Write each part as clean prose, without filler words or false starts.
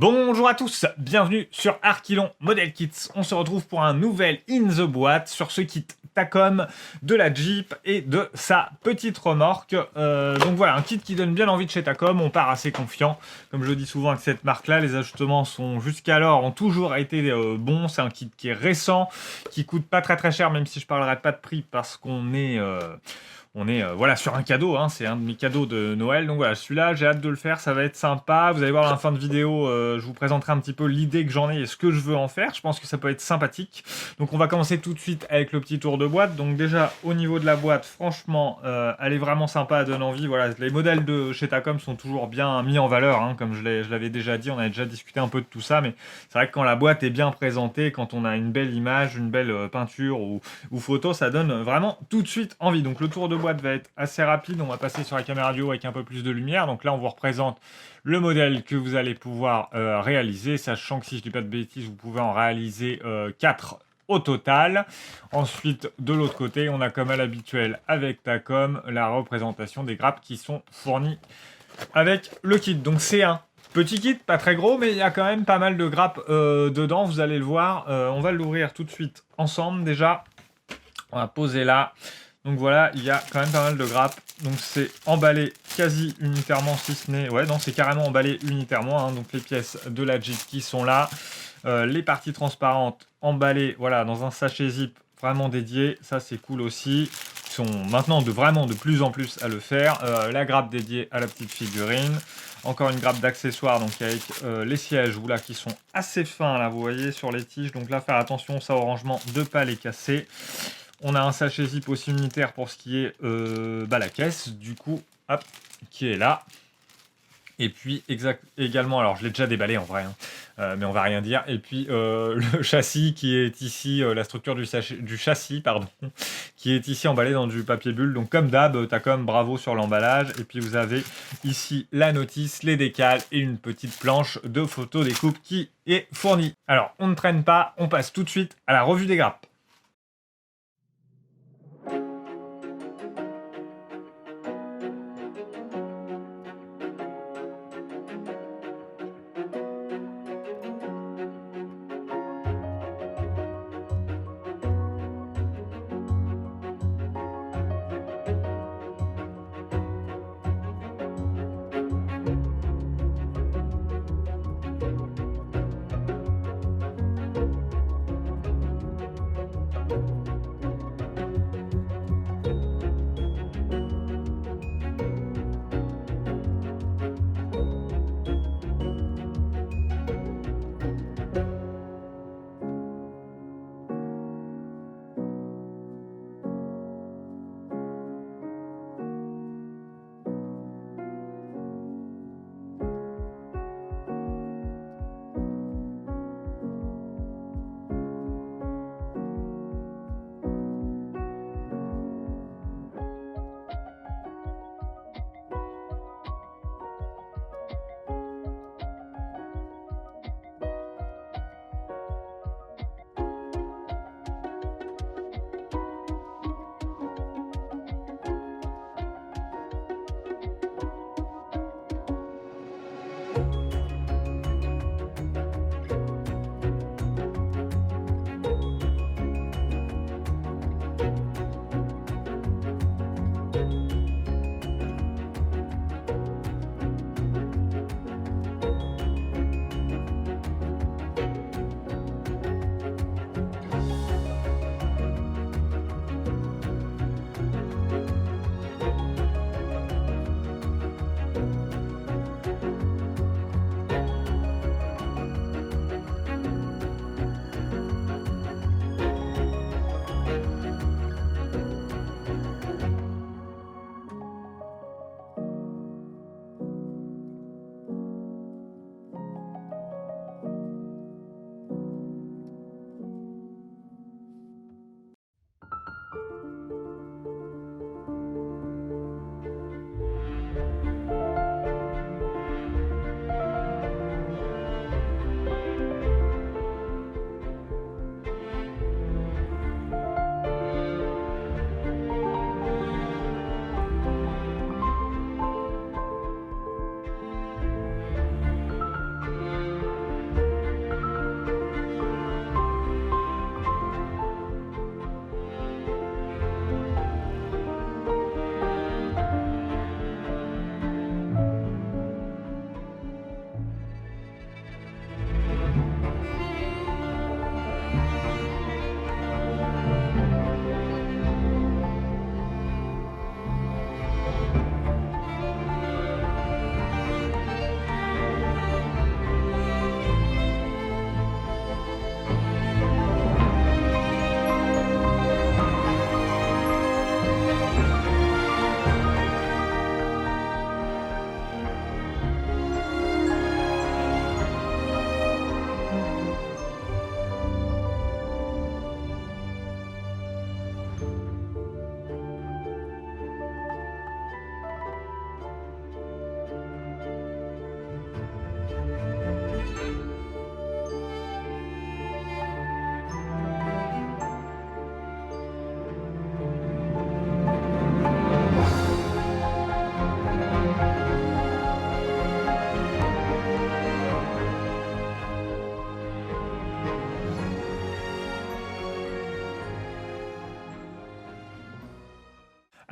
Bonjour à tous, bienvenue sur Archilon Model Kits. On se retrouve pour un nouvel In the Boîte sur ce kit Tacom de la Jeep et de sa petite remorque. Donc voilà, un kit qui donne bien envie de chez Tacom. On part assez confiant. Comme je le dis souvent avec cette marque-là, les ajustements sont jusqu'alors ont toujours été bons. C'est un kit qui est récent, qui coûte pas très cher, même si je parlerai pas de prix parce qu'on est... voilà, sur un cadeau, hein, c'est un de mes cadeaux de Noël, donc voilà, celui-là, j'ai hâte de le faire, ça va être sympa. Vous allez voir à la fin de vidéo, je vous présenterai un petit peu l'idée que j'en ai et ce que je veux en faire. Je pense que ça peut être sympathique. Donc on va commencer tout de suite avec le petit tour de boîte. Donc déjà, au niveau de la boîte, franchement, elle est vraiment sympa, elle donne envie. Voilà, les modèles de chez Tacom sont toujours bien mis en valeur, hein, comme je l'avais déjà dit, on avait déjà discuté un peu de tout ça, mais c'est vrai que quand la boîte est bien présentée, quand on a une belle image, une belle peinture ou photo, ça donne vraiment tout de suite envie. Donc le tour de boîte va être assez rapide, on va passer sur la caméra du haut avec un peu plus de lumière. Donc là on vous représente le modèle que vous allez pouvoir réaliser, sachant que si je dis pas de bêtises, vous pouvez en réaliser 4 au total. Ensuite, de l'autre côté, on a comme à l'habituel avec Tacom la représentation des grappes qui sont fournies avec le kit. Donc c'est un petit kit, pas très gros, mais il y a quand même pas mal de grappes dedans, vous allez le voir. On va l'ouvrir tout de suite ensemble déjà. On va poser là. Donc voilà, il y a quand même pas mal de grappes. Donc c'est emballé quasi unitairement, si ce n'est... Ouais, non, c'est carrément emballé unitairement. Hein. Donc les pièces de la Jeep qui sont là. Les parties transparentes emballées, voilà, dans un sachet zip vraiment dédié. Ça, c'est cool aussi. Ils sont maintenant vraiment de plus en plus à le faire. La grappe dédiée à la petite figurine. Encore une grappe d'accessoires, donc avec les sièges là, qui sont assez fins, là, vous voyez, sur les tiges. Donc là, faire attention, ça, au rangement, de ne pas les casser. On a un sachet zip aussi unitaire pour ce qui est la caisse, du coup, hop, qui est là. Et puis, également, alors je l'ai déjà déballé en vrai, hein, mais on va rien dire. Et puis, le châssis qui est ici, la structure du châssis, pardon, qui est ici emballé dans du papier bulle. Donc, comme d'hab, Tacom, bravo sur l'emballage. Et puis, vous avez ici la notice, les décals et une petite planche de photo découpe qui est fournie. Alors, on ne traîne pas, on passe tout de suite à la revue des grappes.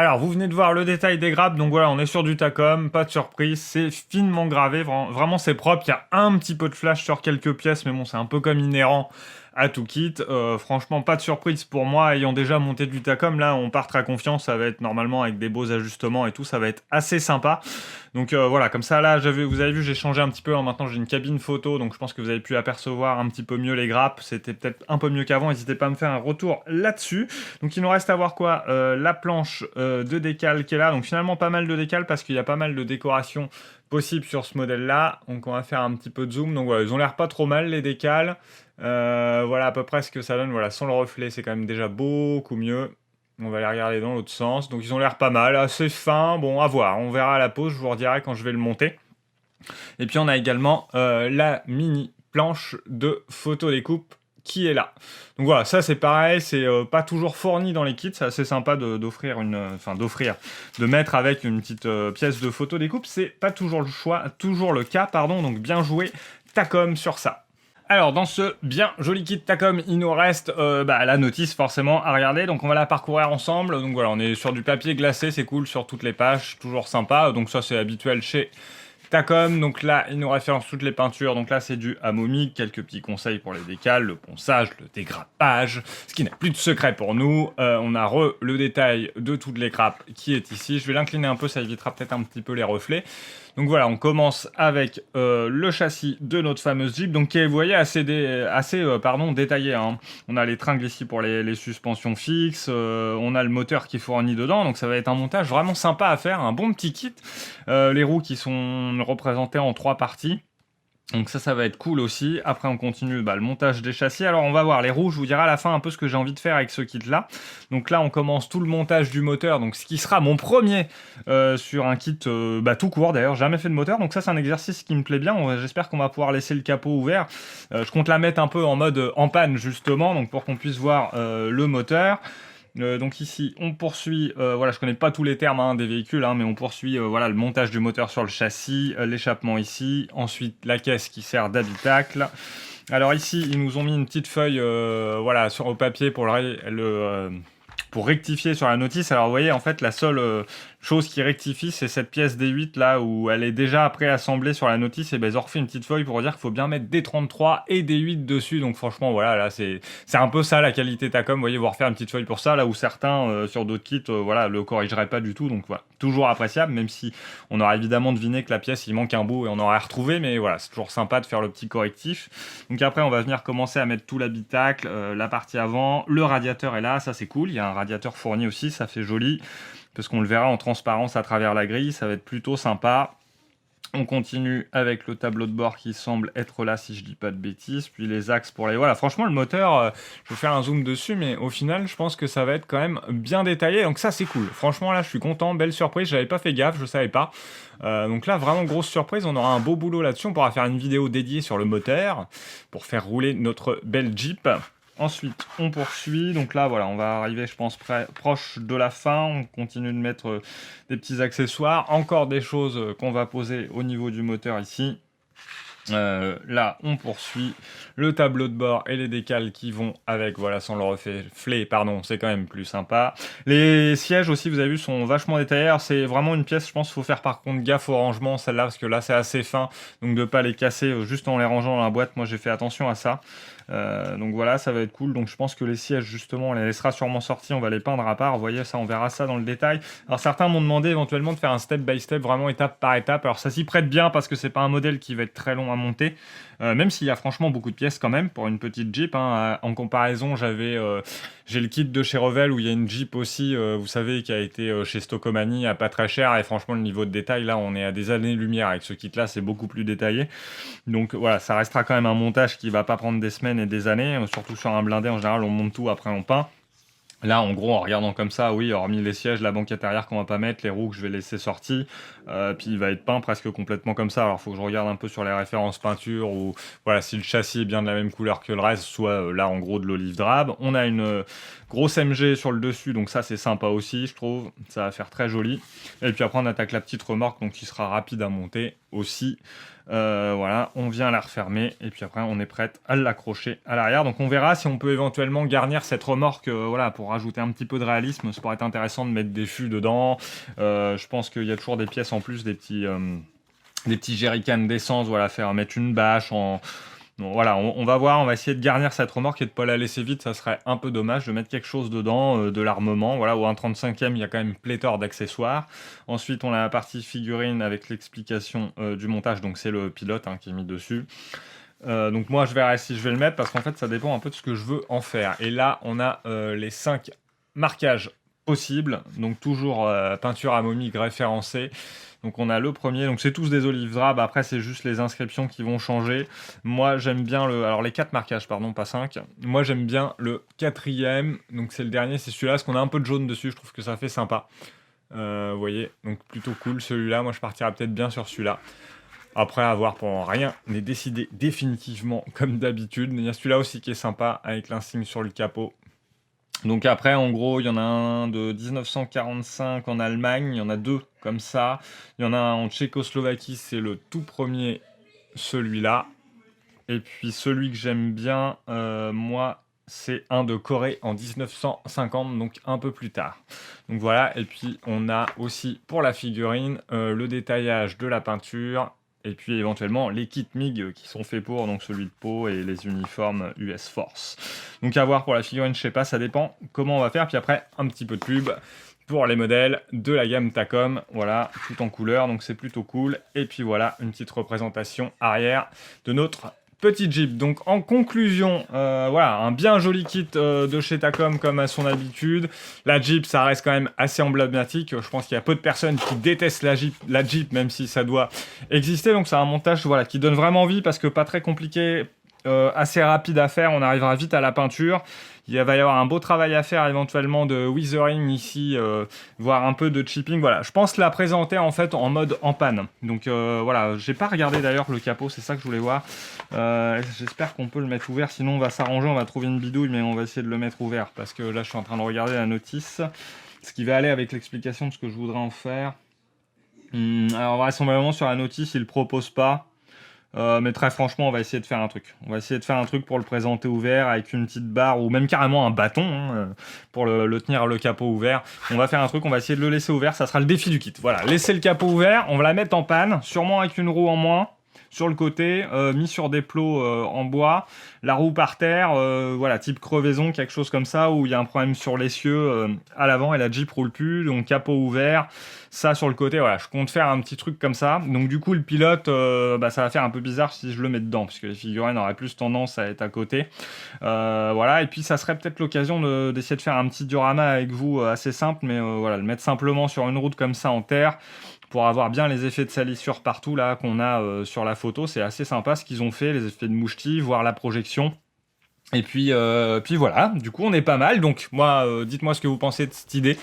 Alors, vous venez de voir le détail des grappes, donc voilà, on est sur du Takom, pas de surprise, c'est finement gravé, vraiment c'est propre, il y a un petit peu de flash sur quelques pièces, mais bon, c'est un peu comme inhérent à tout kit. Franchement, pas de surprise pour moi, ayant déjà monté du Takom, là, on part très confiant, ça va être normalement avec des beaux ajustements et tout, ça va être assez sympa. Donc voilà, comme ça, là, vous avez vu, j'ai changé un petit peu, hein, maintenant j'ai une cabine photo, donc je pense que vous avez pu apercevoir un petit peu mieux les grappes, c'était peut-être un peu mieux qu'avant, n'hésitez pas à me faire un retour là-dessus. Donc il nous reste à voir quoi, la planche de décal qui est là, donc finalement pas mal de décal parce qu'il y a pas mal de décorations possibles sur ce modèle-là, donc on va faire un petit peu de zoom, donc voilà, ils ont l'air pas trop mal les décals. Voilà à peu près ce que ça donne, voilà, sans le reflet, c'est quand même déjà beaucoup mieux. On va les regarder dans l'autre sens. Donc ils ont l'air pas mal, assez fins, bon à voir, on verra à la pause, je vous redirai quand je vais le monter. Et puis on a également la mini planche de photo découpe qui est là. Donc voilà, ça c'est pareil, c'est pas toujours fourni dans les kits, c'est assez sympa d'offrir de mettre avec une petite pièce de photo découpe, c'est pas toujours le cas, pardon, donc bien joué Takom sur ça. Alors, dans ce bien joli kit Takom, il nous reste la notice forcément à regarder. Donc, on va la parcourir ensemble. Donc voilà, on est sur du papier glacé, c'est cool sur toutes les pages, toujours sympa. Donc ça, c'est habituel chez Takom. Donc là, il nous référence toutes les peintures. Donc là, c'est du Amomig. Quelques petits conseils pour les décals, le ponçage, le dégrappage, ce qui n'a plus de secret pour nous. On a le détail de toutes les grappes qui est ici. Je vais l'incliner un peu, ça évitera peut-être un petit peu les reflets. Donc voilà, on commence avec le châssis de notre fameuse Jeep, donc qui est, vous voyez, assez détaillé, hein. On a les tringles ici pour les suspensions fixes, on a le moteur qui est fourni dedans, donc ça va être un montage vraiment sympa à faire, un bon petit kit. Les roues qui sont représentées en 3 parties. Donc ça va être cool aussi. Après, on continue le montage des châssis. Alors, on va voir les roues. Je vous dirai à la fin un peu ce que j'ai envie de faire avec ce kit-là. Donc là, on commence tout le montage du moteur. Donc, ce qui sera mon premier sur un kit tout court. D'ailleurs, jamais fait de moteur. Donc ça, c'est un exercice qui me plaît bien. J'espère qu'on va pouvoir laisser le capot ouvert. Je compte la mettre un peu en mode en panne, justement. Donc, pour qu'on puisse voir le moteur. Donc ici, on poursuit, voilà, je connais pas tous les termes des véhicules, mais on poursuit voilà, le montage du moteur sur le châssis, l'échappement ici, ensuite la caisse qui sert d'habitacle. Alors ici, ils nous ont mis une petite feuille voilà, au papier pour rectifier sur la notice. Alors vous voyez, en fait, la seule chose qui rectifie, c'est cette pièce D8 là où elle est déjà préassemblée sur la notice. Et ben ils ont refait une petite feuille pour dire qu'il faut bien mettre D33 et D8 dessus. Donc franchement, voilà, là c'est un peu ça la qualité Takom. Vous voyez, vous refaire une petite feuille pour ça, là où certains sur d'autres kits, voilà, le corrigeraient pas du tout. Donc voilà, toujours appréciable, même si on aurait évidemment deviné que la pièce il manque un bout et on aurait retrouvé. Mais voilà, c'est toujours sympa de faire le petit correctif. Donc après, on va venir commencer à mettre tout l'habitacle, la partie avant, le radiateur est là, ça c'est cool. Il y a un radiateur fourni aussi, ça fait joli. Parce qu'on le verra en transparence à travers la grille, ça va être plutôt sympa. On continue avec le tableau de bord qui semble être là, si je dis pas de bêtises. Puis les axes pour les... Voilà, franchement, le moteur, je vais faire un zoom dessus, mais au final, je pense que ça va être quand même bien détaillé. Donc ça, c'est cool. Franchement, là, je suis content. Belle surprise. J'avais pas fait gaffe, je savais pas. Donc là, vraiment grosse surprise. On aura un beau boulot là-dessus. On pourra faire une vidéo dédiée sur le moteur pour faire rouler notre belle Jeep. Ensuite, on poursuit. Donc là, voilà, on va arriver, je pense, proche de la fin. On continue de mettre des petits accessoires. Encore des choses qu'on va poser au niveau du moteur ici. Là, on poursuit le tableau de bord et les décals qui vont avec, voilà, sans le reflet, pardon, c'est quand même plus sympa. Les sièges aussi, vous avez vu, sont vachement détaillés. Alors, c'est vraiment une pièce, je pense qu'il faut faire par contre gaffe au rangement, celle-là, parce que là, c'est assez fin, donc de pas les casser juste en les rangeant dans la boîte. Moi, j'ai fait attention à ça. Donc voilà, ça va être cool. Donc je pense que les sièges, justement, on les laissera sûrement sortis, on va les peindre à part. Vous voyez, ça, on verra ça dans le détail. Alors certains m'ont demandé éventuellement de faire un step by step, vraiment étape par étape. Alors ça s'y prête bien parce que c'est pas un modèle qui va être très long à monter, même s'il y a franchement beaucoup de pièces quand même pour une petite Jeep. En comparaison, j'ai le kit de chez Revell où il y a une Jeep aussi, vous savez, qui a été chez Stockomanie à pas très cher. Et franchement, le niveau de détail, là, on est à des années-lumière. Avec ce kit-là, c'est beaucoup plus détaillé. Donc voilà, ça restera quand même un montage qui va pas prendre des semaines et des années, surtout sur un blindé en général on monte tout, après on peint. Là, en gros, en regardant comme ça, oui, hormis les sièges, la banquette arrière qu'on va pas mettre, les roues que je vais laisser sorties, puis il va être peint presque complètement comme ça. Alors, il faut que je regarde un peu sur les références peinture, ou voilà, si le châssis est bien de la même couleur que le reste, soit là, en gros, de l'olive drabe. On a une grosse MG sur le dessus, donc ça, c'est sympa aussi, je trouve. Ça va faire très joli. Et puis après, on attaque la petite remorque, donc qui sera rapide à monter. aussi. Voilà, on vient la refermer et puis après on est prête à l'accrocher à l'arrière. Donc on verra si on peut éventuellement garnir cette remorque, voilà, pour rajouter un petit peu de réalisme. Ça pourrait être intéressant de mettre des fûts dedans. Je pense qu'il y a toujours des pièces en plus, des petits jerrycans d'essence, voilà, mettre une bâche en... Bon, voilà, on va voir, on va essayer de garnir cette remorque et de pas la laisser vide, ça serait un peu dommage de mettre quelque chose dedans, de l'armement, voilà, ou un 35e, il y a quand même pléthore d'accessoires. Ensuite, on a la partie figurine avec l'explication du montage, donc c'est le pilote qui est mis dessus. Donc moi, je verrai si je vais le mettre, parce qu'en fait, ça dépend un peu de ce que je veux en faire. Et là, on a les 5 marquages possibles, donc toujours peinture à momie référencée. Donc on a le premier, donc c'est tous des olives drab, après c'est juste les inscriptions qui vont changer. Moi j'aime bien alors les 4 marquages, pardon, pas 5. Moi j'aime bien le 4e, donc c'est le dernier, c'est celui-là, parce qu'on a un peu de jaune dessus, je trouve que ça fait sympa. Vous voyez, donc plutôt cool celui-là, moi je partirais peut-être bien sur celui-là. Après, à voir, pour rien n'est décidé définitivement comme d'habitude. Il y a celui-là aussi qui est sympa, avec l'insigne sur le capot. Donc après, en gros, il y en a un de 1945 en Allemagne, il y en a 2 comme ça. Il y en a un en Tchécoslovaquie, c'est le tout premier, celui-là. Et puis celui que j'aime bien, moi, c'est un de Corée en 1950, donc un peu plus tard. Donc voilà, et puis on a aussi pour la figurine le détaillage de la peinture, et puis éventuellement les kits MIG qui sont faits pour, donc celui de peau et les uniformes US Force. Donc à voir pour la figurine, je sais pas, ça dépend comment on va faire. Puis après, un petit peu de pub pour les modèles de la gamme Takom, voilà, tout en couleur, donc c'est plutôt cool. Et puis voilà, une petite représentation arrière de notre petit Jeep. Donc en conclusion, voilà, un bien joli kit de chez Takom comme à son habitude. La Jeep, ça reste quand même assez emblématique. Je pense qu'il y a peu de personnes qui détestent la Jeep, même si ça doit exister. Donc c'est un montage, voilà, qui donne vraiment envie parce que pas très compliqué, assez rapide à faire. On arrivera vite à la peinture. Il va y avoir un beau travail à faire éventuellement de weathering ici, voire un peu de chipping. Voilà, je pense la présenter en fait en mode en panne. Donc voilà, j'ai pas regardé d'ailleurs le capot, c'est ça que je voulais voir. J'espère qu'on peut le mettre ouvert, sinon on va s'arranger, on va trouver une bidouille, mais on va essayer de le mettre ouvert parce que là je suis en train de regarder la notice, ce qui va aller avec l'explication de ce que je voudrais en faire. Alors vraisemblablement sur la notice, il propose pas. Mais très franchement, on va essayer de faire un truc. On va essayer de faire un truc pour le présenter ouvert avec une petite barre ou même carrément un bâton pour le tenir le capot ouvert. On va faire un truc, on va essayer de le laisser ouvert. Ça sera le défi du kit. Voilà, laisser le capot ouvert, on va la mettre en panne, sûrement avec une roue en moins sur le côté, mis sur des plots en bois, la roue par terre, voilà, type crevaison, quelque chose comme ça, où il y a un problème sur l'essieu à l'avant et la Jeep roule plus, donc capot ouvert, ça sur le côté, voilà, je compte faire un petit truc comme ça. Donc du coup, le pilote, ça va faire un peu bizarre si je le mets dedans, puisque les figurines auraient plus tendance à être à côté. Voilà, et puis ça serait peut-être l'occasion d'essayer de faire un petit diorama avec vous assez simple, mais voilà, le mettre simplement sur une route comme ça en terre, pour avoir bien les effets de salissure partout là qu'on a sur la photo. C'est assez sympa ce qu'ils ont fait, les effets de mouchetis, voir la projection. Et puis voilà, du coup on est pas mal. Donc moi, dites-moi ce que vous pensez de cette idée,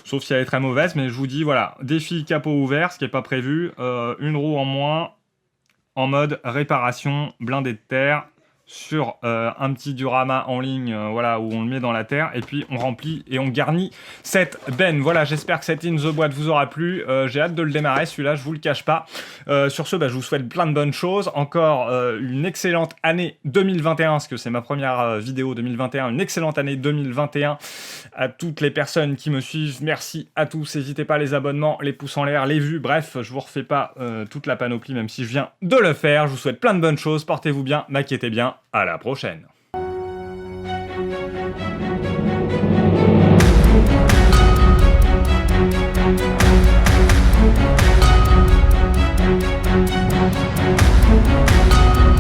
sauf si elle est très mauvaise, mais je vous dis voilà, défi capot ouvert, ce qui n'est pas prévu, une roue en moins, en mode réparation, blindé de terre, sur un petit diorama en ligne, voilà, où on le met dans la terre, et puis on remplit et on garnit cette benne. Voilà, j'espère que cette In The Boîte vous aura plu. J'ai hâte de le démarrer, celui-là, je vous le cache pas. Sur ce, je vous souhaite plein de bonnes choses. Encore une excellente année 2021, parce que c'est ma première vidéo 2021, une excellente année 2021 à toutes les personnes qui me suivent. Merci à tous, n'hésitez pas, les abonnements, les pouces en l'air, les vues, bref, je vous refais pas toute la panoplie, même si je viens de le faire. Je vous souhaite plein de bonnes choses, portez-vous bien, m'inquiétez bien. À la prochaine.